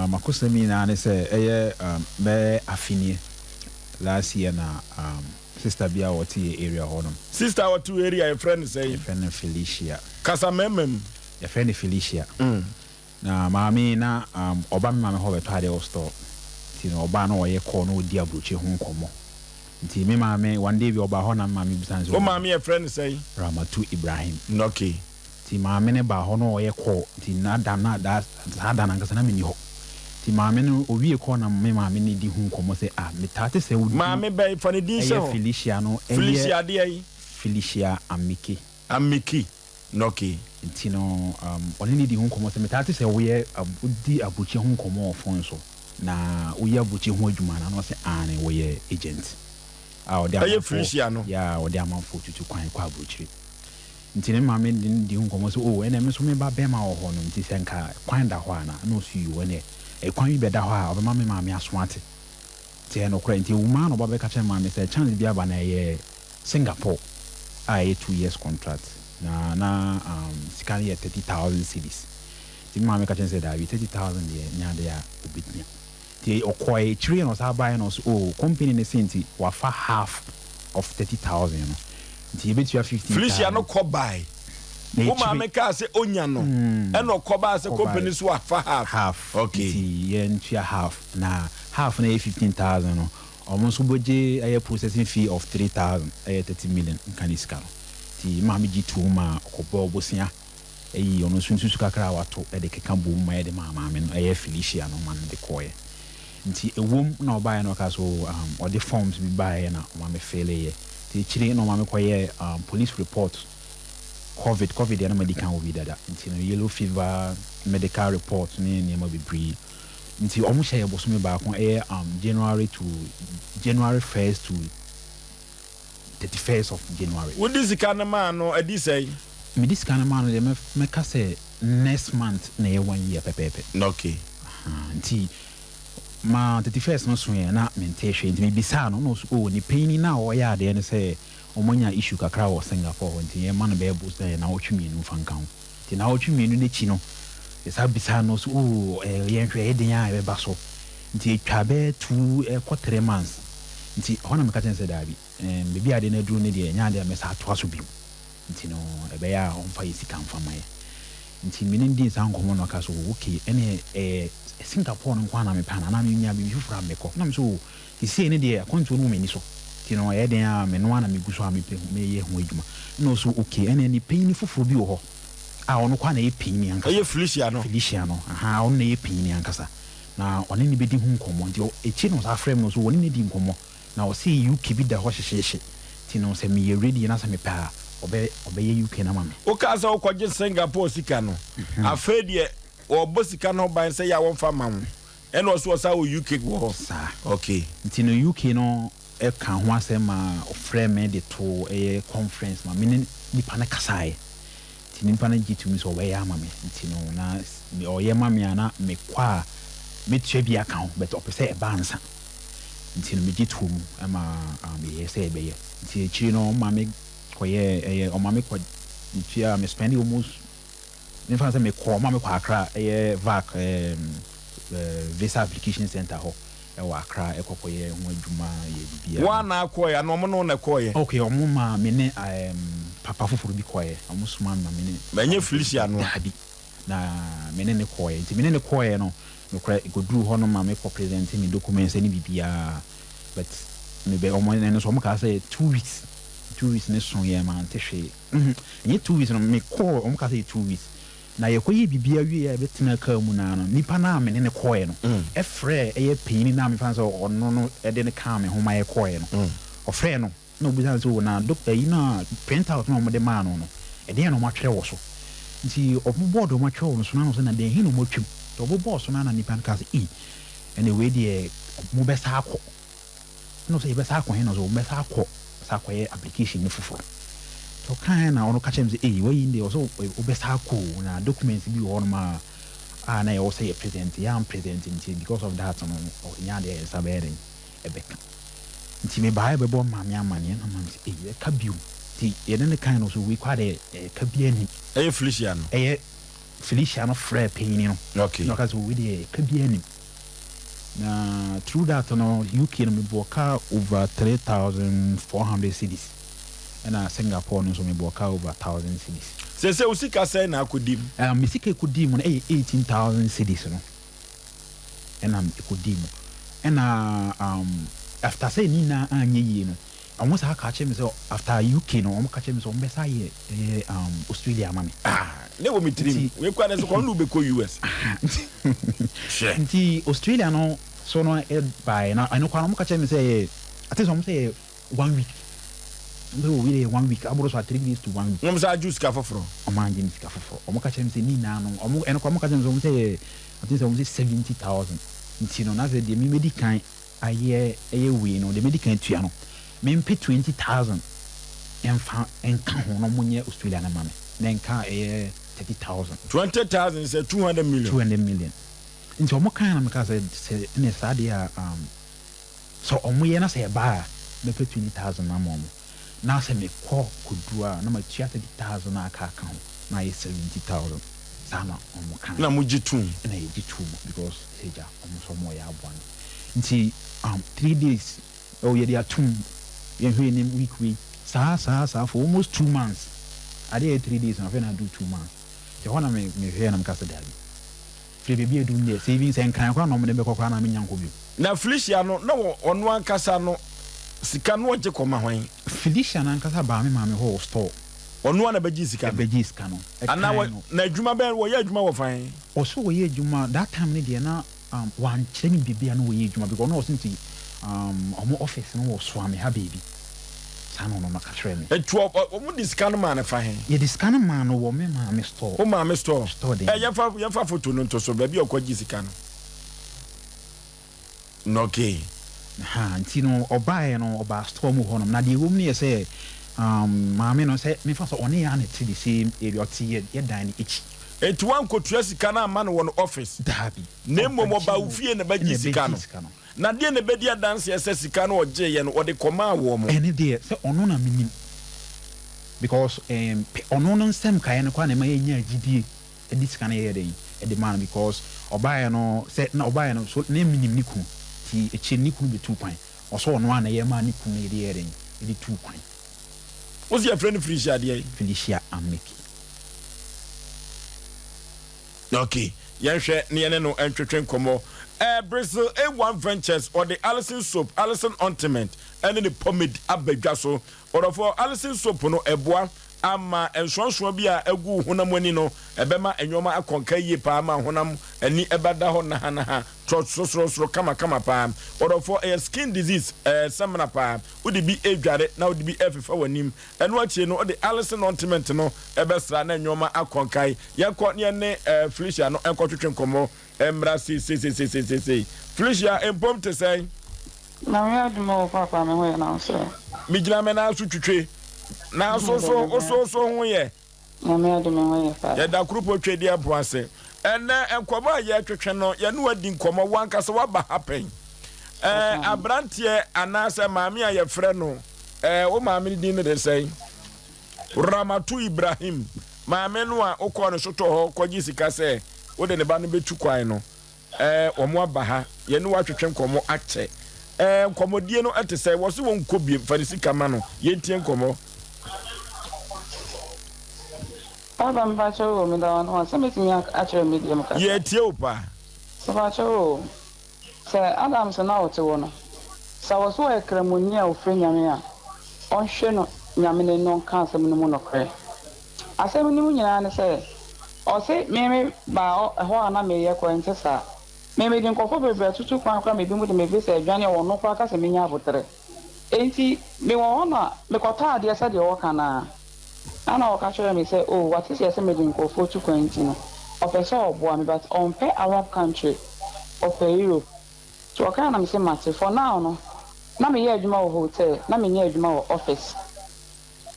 makosemi na ne say be afini last year na sister bia what area honum sister what area your friend say your friend Felicia kasa memem your friend Felicia na maami na oba me mama ho beto ade o store ti no oba na oye call no di abrochi ho nkomo nti me maami one day bi oba ho na maami bisan so o maami your friend say Ramatu Ibrahim okay ti maami ne ba ho no oye call ti na da nkasa na me ni ho ti maami no owie call na me maami ni di ho nkomo say me tate say wo maami be for the din so Felicia no Felicia de ai Felicia Amiki okay nti no only di ho nkomo say me tate say wo ye di abuchi ho nkomo ofon so na wo ye abuchi ho adwuma na no say ane wo ye agent o de am Felicia no ya o de am for tutu kwan kwa abuchi nti ne maame di ho nkomo say o ene me so me ba be ma wo ho no nti senka kwan da ho ana no so yi wone kwan bi be da ho a obema me maame asoate ti no kra nti wo ma no ba be ka che maame say chance bi aba na ye Singapore a 2 years contract na sikani 30,000 cedis ti maame ka che say da bi 30,000 ye nya de a obitnya ti okoi chiri no sa buy no so company ne senti wa fa half of 30,000 no ti betua 15,000 Felicia no ko buy o maame ka say onya no e no ko buy say company so wa fa half okay ti ye ntua half na 15,000 no almost boje a processing fee of 3,000 30 million kaniska ti maame G2 ma ko bosia ono sunsu kakra wato de keka bom ma de maame no Felicia no man de koye nti ewom na obaye no ka so or the forms bi baye na maame failure ti chiri no maame koye police report covid ya na medical will be dada nti no yellow fever medical report ni ma bibri nti omo share bosume ba kon January 1st to 31st of January. What is the kind of man no edi say? Me this kind of man dey me ka say next month na 1 year pepepe. Okay. Nti ma 31st no so na mentation nti me bisa no so ni pain na o ya de ne say omonya issue kakra wo Singapore nti ye man be boost na otwemienu fankan. Nti na otwemienu ne chi no esa bisa no so ye nhwe eden ya be baso. Nti twa be 2 months. Nti hona me ka ten say dabi bebi ade na duru ne de nya de me sa to aso bi. Nti no ebe ya on fa yisika mfama ye. Nti minin din sa nkomo no ka so okay ene Singapore no kwa na me pa na me nya bi fufura me ko na me so isi ne de akonto no me ni so ti no ye den a me no na me guso a me ye ho adwuma no so okay ene ni pain fufuro bi wo ho a ono kwa na ye pain ni ankasa Felicia no aha ono na ye pain ni ankasa na one ni bedi hu nkomo nti echi no sa frame no so one ni di nkomo na o see UK bi da ho hyehye ti no se me ye ready na se me pa obe ye UK na mame o ka sa o kwaje Singapore sika no afedie o bosika no ban say ya won fa mamu eno so sa o UK go sa okay nti no UK no e ka ho asema o frame de to conference ma me ni pa na kasae nti ni pa na G2 so we ya mame nti no na o ye mame ana me kwa me twa bi aka ho but opese e bansa nti no me G2 mu ama me ye say be ye nti chiri no mame koye o mame kwa ntia me spend almost in fact me call mama kwa Accra vac visa application center ho e wa Accra e kokoye ho adwuma ye bibia wa na akoye no mo no na koye okay o mo ma me ne papa fufuru bi koye o mo suma ma me ne menye Felicia no dabi na me ne koye nti me ne koye no no kra go do ho no ma me ko present me documents ni bibia but me be o mo ne so mo ka say 2 weeks ne so ye ma antehwe nye 2 weeks no me call o mo ka say 2 weeks na ye koyi bibia wi ya betina ka mu na no nipa na me ne koye no efre eye pin na me fanso ono no e de ne ka me ho ma ye koye no ofre no no bi san so na doctor yi na print out no mo de ma no no e de no mo twere wo so nti obo board mo twere wo so na no so na de hin no mo twem to obo board so na nipa ka say anyway de mo be sa akọ no say be sa akọ hin no so mo be sa akọ ye application ni fufuro to kan na ono ka chem say we inde also obesa ko na documents bi wo ma na you say present ya am presenting because of that no nya de sabere ebeka nti me bae be bo ma me amane na ma say ka biu ti ye ne kan no so we kwa de ka bia ni Felicia no Felicia no frɛ panyin no okay no ka so we dey ka bi anim na through that no UK no me boka over 3,400 cedis and Singapore no so me boka over 1,000 cedis se usika say na akodim me sika ekodim no 18,000 cedis no and ekodim and after say ni na anye yi no almost ha ka che me say after UK no am ka che me say be say Australia mami ne wo mitrim we kwa na so ko no be ko US nti Australia no so no by na I know kwa am ka che me say at least am say 1 week no we 1 week abro so 3 days to 1 week no say juice ka foforo o man jim ska foforo am ka che me say ni na no am eno kwa am ka che me say at least am say 70,000 nti no na say de me medican aye we no de medican tua no me pay 20,000 en ka ho no munye Australia na mame then ka 30,000 20,000 is 200 million nti omo kan na me ka say ne sade a so omo ye na say ba me pay 20,000 na mo na say me ko kodua na ma tua 30,000 na aka ho na 70,000 sana omo kan na mujitu na ye jitu because seja omo so mo ya abwan nti 3 days ye dia tum ye hwe ni week sa for almost 2 months I did 3 days and I do 2 months the one me hwe na mkasa dali free baby do me savings and kan kwa no me be kokwa na me nyanko bi na Felicia no na ono ankasa no sika no oje koma hwan Felicia na ankasa ba me ma me ho store ono na beji sika no ana na adwuma be wo ye adwuma wo fan o so wo ye adwuma that time ne de na wan kire mi bibia no wo ye adwuma because no sinti omo office no wo so ame ha baby sano no makatre me etu omo discan man fa hen ye discan man no wo me ma me store o ma me store de ye fa photo no to so ba bi okwaji sika no okay ha ntino obae no oba store mu honom na de wo me say ma me no say me fa so one ya na ti the same area ti ye dan ni echi etu wan kotua sika na ma no won office dabi na mmom ba ufie na ba ji sika no na de na be dia dance ese sika no oje ye no ode koma wo mo ene de say ono na minim because ono no nsem kai no kwa na ma ye nya agidie edi sika na ye den edi man because obae no say na obae no so na minim ni ku ti echi ni ku be 2 kwan oso ono ana ye ma ni ku na ye den edi 2 kwan what's your friend Felicia Ameki okay yenhwe ne yene no entwetwen komo Brazil A1 Ventures or the Allison soap Allison ointment and the pomade abedwa so or for Allison soap no eboa ama ensonso bia egu honam ani no ebema enwoma akonka yie pa ama honam ani ebada ho na ha trotro kama pa or for a skin disease semana pa udi bi edware na udi bi efefa wanim eno achi no the Allison ointment no ebesra na enwoma akonka yakọ ne Felicia no enkotwetwen komo emra si Felicia empom te say na we admo papa me ho na so mi gina me na so twetwe na so ho ye na me admo ho ye fa ya da krupo twedi aboase ena enkomo ye twetwe no ye no adi nkomo wankasa waba happen abrantie anase maami a ye frɛ no o maami din ne de say Ramatu Ibrahim maami no a okɔ no soto ho kɔgi sika sɛ wo de ne ba no betu kwan no omo aba ha ye no watwetwe nkomo akyɛ nkomodie no etese wo se won kobie farisi kama no ye tie nkomo Adam ba cho me da no se metimi akere me die maka ye tie opa so ba cho se Adam se na wote wo no sa wo so ekramuni a ofre nyame a onhwe no nyame ne no kan asem no mu no kre asem ni mu nyina ne se o se me ba ho ana me ye ko ntesa me din kofo bebe tutu kwan kwa me bi mu de me bi se adwane wo no kwa ka se me nya abotere enti me wo na me kota ade se de wo kana ana o ka chere me say oh what is your me din kofo tu kwan enti no o pe so obo am but on pe Arab country of Europe so ka na me say mate for now no na me ye adwuma wo hotel na me ye adwuma wo office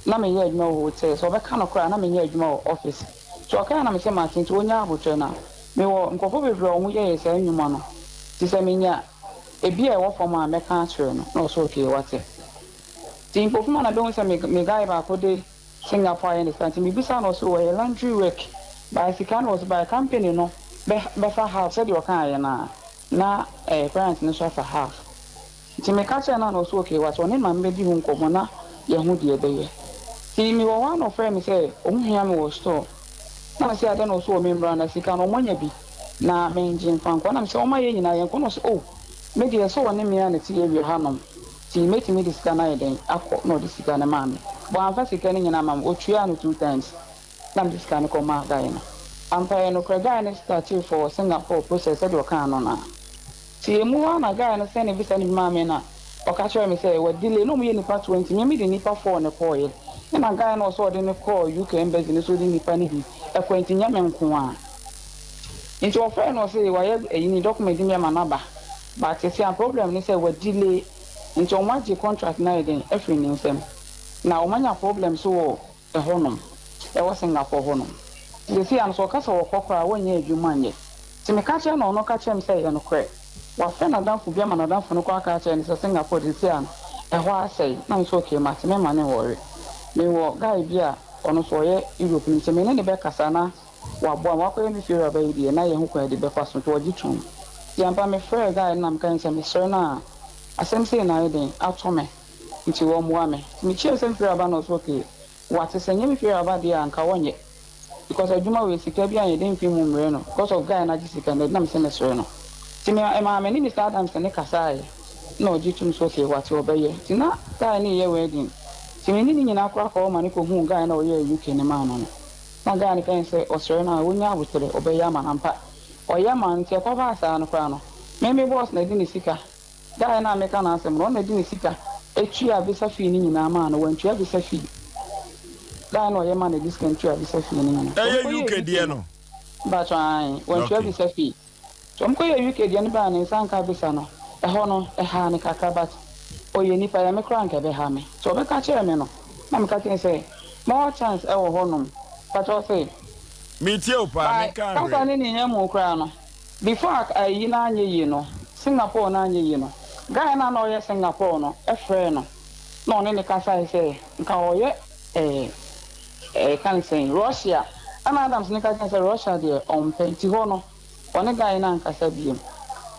na me ye adwuma wo hotel so be ka no kra na me ye adwuma wo office so ka na me say mate nti wonya abotre na me wo nkofo bebre o mu ye se anwuma no ti se menya ebi e wo fom a me ka chere no no so okay wate ti nkofo na be won se me guy ba ko de Singapore and stand me bisa no so we laundry work by sikan was by company no be for half said you kan na parents no so for half ti me ka che na no so okay what one man be di hu nkomo na ye hu de be ye ti mi wo one of friend say ohia me wo store na say ada no so o membra na sika no monya bi na me engine fan ko na say o ma ye nyina ye ko no so oh me de so one me na ti ye wi hanom ti meti me dis kana ye den akọ no dis kana ma me bo anfa sika ni nyina ma o twia no 2 times na dis kana ko ma ga ye no ampa no kra ga ne start for Singapore process de o kan no na ti emu wa na ga ne se ne bisa ni ma me na o ka chere me say we delay no me ye nipa 20 me me de nipa 4 ne ko ye na ga na so de ne call UK embassy ne so de nipa ni bi e kwenti nya me nko a nti o fe no say wa ye ni document mi ma na ba but see a problem ni say we delay nti o ma ji contract na den every ni nsem na o manya problem so e honom e wo Singapore honom the see am so ka so kokora wonye adwuma nye ti me ka che na ono ka che me say e no kre wa fe na dan fu bia ma na dan fu no kwa ka che ni say Singapore the see am e ho asai na so okay ma ti me ma ne worry me wo guy bia ono so ye Europe ni ti me ne be kasa na wa bo wa ko mi fira ba yi na ye hu kwa de be kwa so to ogitum yampa me frɛ guy nam kan sɛ me sɛ na asɛm sɛ na yɛden ato me nti wɔ mua me me kyerɛ sɛ mfiri aba no so ke wate sɛ nyɛ mfiri aba deɛ anka wɔnyɛ because adwuma wɔ sika bi anyɛ den fi mu mmerɛ no because of guy na gye sika na nam sɛ me sɛ no ti me ma me ni Mr. Adams ne kasae na ɔgye tum so ke wate ɔbɛyɛ ti na guy ne yɛ wedding ti me ni nyina akora kɔ ma ne ko hu guy na ɔyɛ UK ne ma no na guy ne kan sɛ ɔsɛre na wonya abotere ɔbɛyɛ ama nampa oya man ti ko ba sa no kwa no me boss na di ni sika guy na me kana asem no na di ni sika etu a bisa fi ni nyina ma no wantu a bisa fi guy no oya man na discount tu a bisa fi ni nyina UK die no ba try wantu a bisa fi so mko ye UK die ni ba na sanka bisa no e ho no e ha ni kaka bat oye ni pa ya me kran ka be ha me so be ka chere me no na me ka tin say more chance e wo ho no but o say Mitio pa me kan re. Kasa ni nya mu kra no. Before ayi na anye yi no. Singapore na anye yi no. Guy na no ye Singapore no. E frɛ no. No ne kasa say nka oye kan say Russia. Ana Adams ne ka say Russia de on penti ho no. One guy na nkasa biem.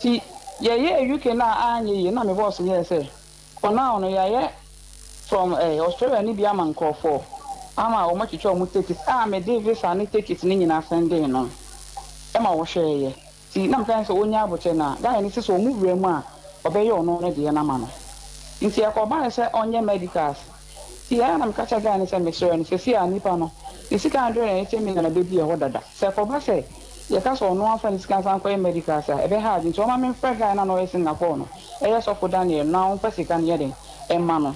Ti ye UK na anye yi na me boss ye say. Ona ono ye from Australia ni bia man call for. Ama o ma chicho o mu ticket me Davis ani ticket ni nyina sende no e ma wo hwe ye ti na mkan so onya aboche na ga ni so mu wura mu a obeye ono ne de na ma no nti e ko ba se onye medicals ti ya na mka cha ga ni se me sure ni se si ani pa no isika 180 million na bebi e ho dada se ko ba se ye ka so no afa ni sika san ko medicals e be ha nti o ma me frɛ ga na no e Singapore no e ye so for Daniel na on pesika ne ye den e ma no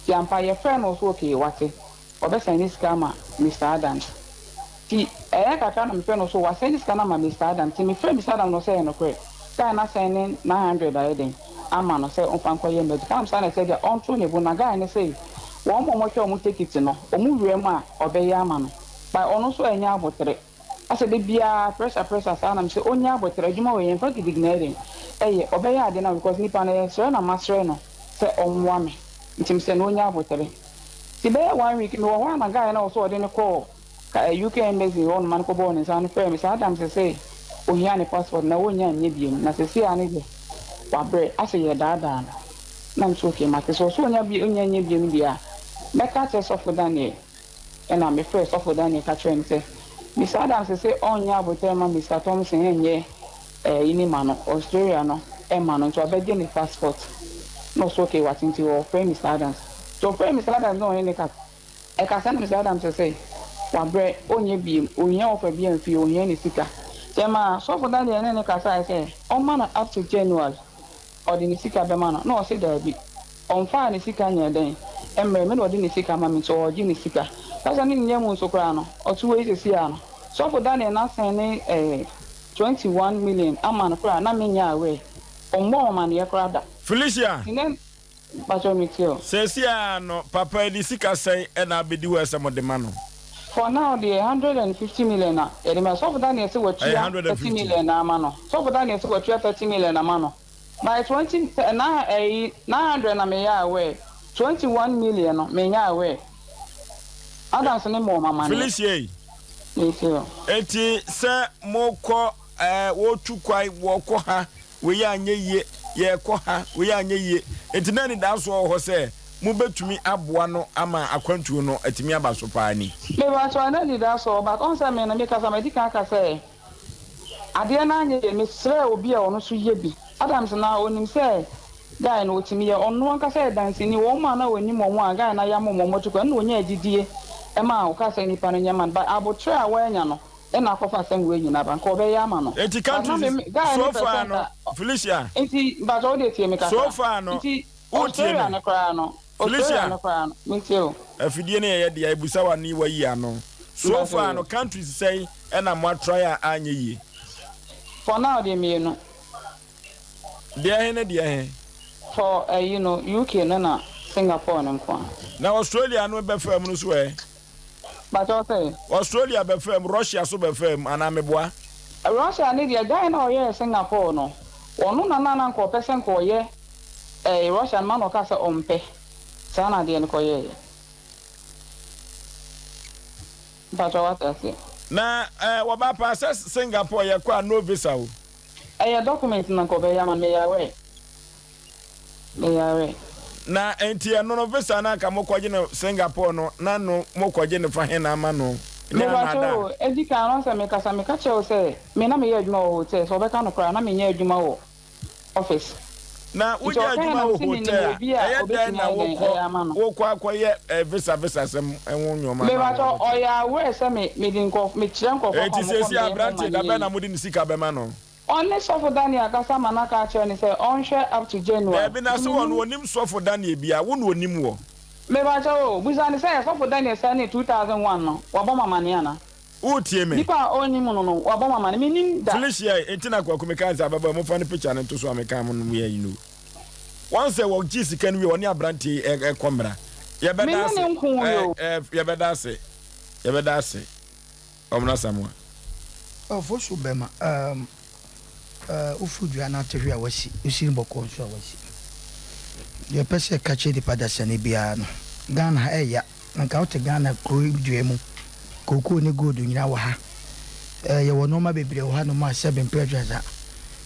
ti ampa ye frɛ no so okay wate obesa ni scammer Mr. Adams ti kaka na mpe no so wa send scammer ma Mr. Adams ti me friend Mr. Adams no say no kre guy na send 900 ayden ama no say on fan ko ye medical am say na say on to ne bu na guy ne say won mo hwe o mu ticket no o mu wure mu a obeye ama no by ono so enya abotere ase de bia pressure say na me say onya abotere adwuma we yen fa gidignere obeye ade na because nipa na so na masre no say onwa me ntim say no onya abotere ti be 1 week no one na guy na also de ne call ka UK embassy on man ko bon san frɛ Mr. Adams say o hia ne passport na wonya nya biem na se sia ne de wa bre ase ye dada na nso ke ma te so onya bi onya nya biem bia me ka che so for Daniel na me frɛ so for Daniel ka trend say Mr. Adams say onya abotel ma Mr. Thompson enye ini ma no Australia no e ma no so abegye ne passport no so ke watinti o frɛ Mr. Adams so frɛ Mr. Adams no any ka e ka send Mr. Adams say wa bre onye biem onya ofa biem fi onya ne sika tema so for Daniel ne ka say on man up to January or the sika be man no say da bi on fa ne sika nya den emre me no de ne sika ma me so oji ne sika kasa ni nya mu so kra no o tu we se ano so for Daniel na send 21 million amana kra na me nya awe on mo man ye kra da Felicia Bacho Mitio. Sesia no papa di sika say e na abedi wo asem de ma no. For now the 150 million na e me so for Daniel say what 30 million na ma no. So for Daniel say what 30 million na ma no. By 20 na 900 na me ya away. 21 million no me ya away. Adams ne mo mama no. Felicia. enti se moko wotu kwai woko ha we anye ye ye ko ha we anye ye enti na ni da so ho se mu betumi aboa no ama akwantu no atimi aba so pa ni me wa so na ni da so but on say me na me kasa me dika ka say ade na anye me sre obi a ono so ye bi Adams na onim say guy no otimi ye ono nka say dance ni wo ma na onim omo a guy na ya momo tukwa na onya agidie e ma o ka say ni pa no nyama but abotre a wanya no e na kofa say we nyina ba nka obe ya ma no enti country so far no Felicia enti but all dey tie me kasa so far no enti o tie me na kra no Felicia me too afidie na ye dia ebusa wa ni wa yi ano so far no countries say e na mo try anye yi for now dey me no dia for you know UK na Singapore na nko na Australia no be fam no so but I say Australia be fam Russia so be fam ana meboa Russia ni dia guy na oye Singapore no onu na nko person ko ye Russian man o ka say ompe sana dia nko ye but I say na wa ba pass Singapore ye kwa no visa o document na ko be ya man me ya we na enti no visa na ka mokwaje no Singapore no na no mokwaje no fa he na ama no me ba so edika no se me ka che o se me na me ye adwuma o hotel so be ka no kra na me ye adwuma o office na wo ye adwuma o hotel na wo kwaye visa sem enwo nyoma me ba so o ya we se me din ko me kire nko ko enti sesi abrante da be na mudi ni sika be ma no only suffer Daniel akasa manaka acho ni say on share up to January be na so won onim suffer Daniel bia wo no onim wo me ba so buza ni say suffer Daniel say ni 2001 no wa bo mama ni ana o tie me nipa onim no wa bo mama ni minim da Felicia entina kwa kumeka za baba mo fa ni picture ne to so ameka mo no ye you know once wo gi sika ni we oni abrante e komra ye beda se omna samwa for sure bema ufudu ana tehwe a wasi usiri boko so wasi ye pese kache di padasa ne bia no Ghana eya nka wote Ghana kro duemu koko ne godu nyina wa ha ye wono ma bebre wo ha no ma 7 prejudice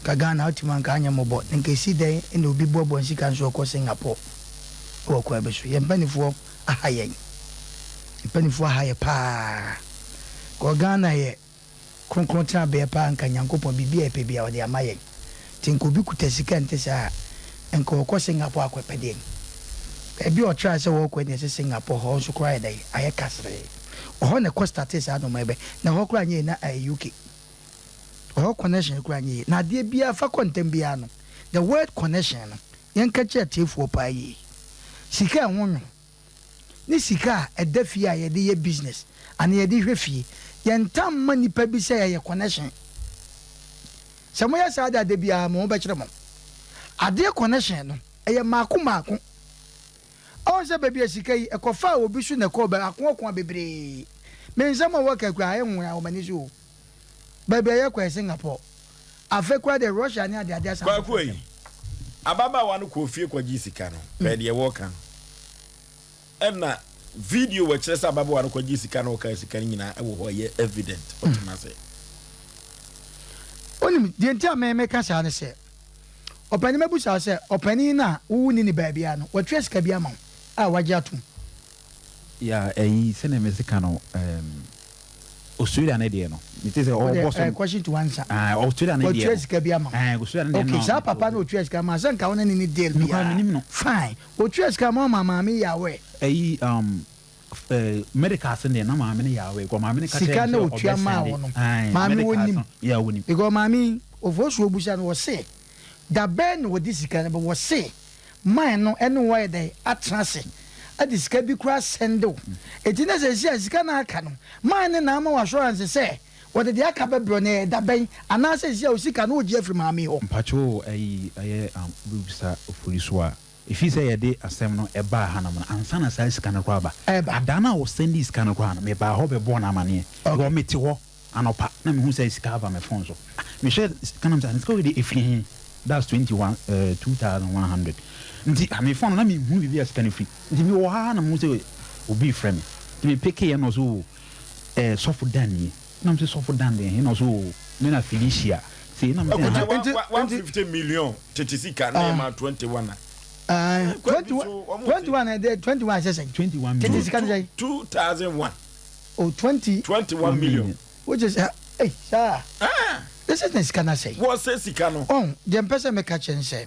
ka Ghana otima nka anya mobo nka si den ene obi bobo nsika nso ko Singapore wo ko abeso ye mpanifo ahayen mpanifo ahaye pa ko Ghana ye konkrontra be pa nka nyankopon bibia epebia wo de amaye tinko bi kutasika ntesa enko ko Singapore akwepede ebi o try say wo ko ne Singapore ho so kra dai aye kasre ho ne ko status ado mebe na ho kra nye na UK ho connection kra nye na de bia fa kontem bia no the word connection no yen ka che tefuo pa yi sika nwonwo ni sika edafie a ye de ye business ana ye de hwefie yentam mani pa bi say ye connection samoya sada de bia mo be kire mo ade connection no eye maako on se baby asika yi ekofa obi su ne ko ba akon bebre menzama waka kwa aye nwura o mani so baby aye kwa Singapore afekwa de Russia ni ade asa kwa kwoi ababa wa no ko fie kwa jisika no be de woka na video we kire sa ababa wa no kwa jisika no ka sika nyina e wo ho ye evident otima se onim de ntia me ka sa ne se opani mebu sa se opani na wu ni baby ano wa tres ka bia ma wajatum ya se ne mesika no Australia na de no it is all boss question to answer Australia na de tres ka bia ma Australia na okay sa papa no tres ka ma san ka wona ni deal bia fine o tres ka mama mi ya we medical sende na mama ni ya we ko mama ni ka sika na otua ma wono mama wonim ya wonim because mama ofosu obusa no wo se da ben wo disika na wo se man no ene wo dey atrase adisika bi kura sendo etina se sika na aka no man ne na ma assurance se wo de aka bebro ne da ben ana se sika no oji afri maami ho mpacho bubisa ofuriswa if you say dey asem no e ba ha na mo ansa na sai sika na kwa ba adana wo sendi sika na kwa na me ba ho be bo na amane go meti ho anopa na me hu sai sika ba me phone so me share sika na msa sika we dey efri that's 2100 nti ame phone na me hu bibia sika na free nti me wo ha na mo say obi frame nti me pick here no so sɔfo dan ni na mo se sɔfo dan de na so me na Felicia say na mo 150 million tete sika na ma 21 21 and 21 says 21 million. million 2001 oh 21 million which is hey sir this is the scanner say what says sika no oh the person make a change say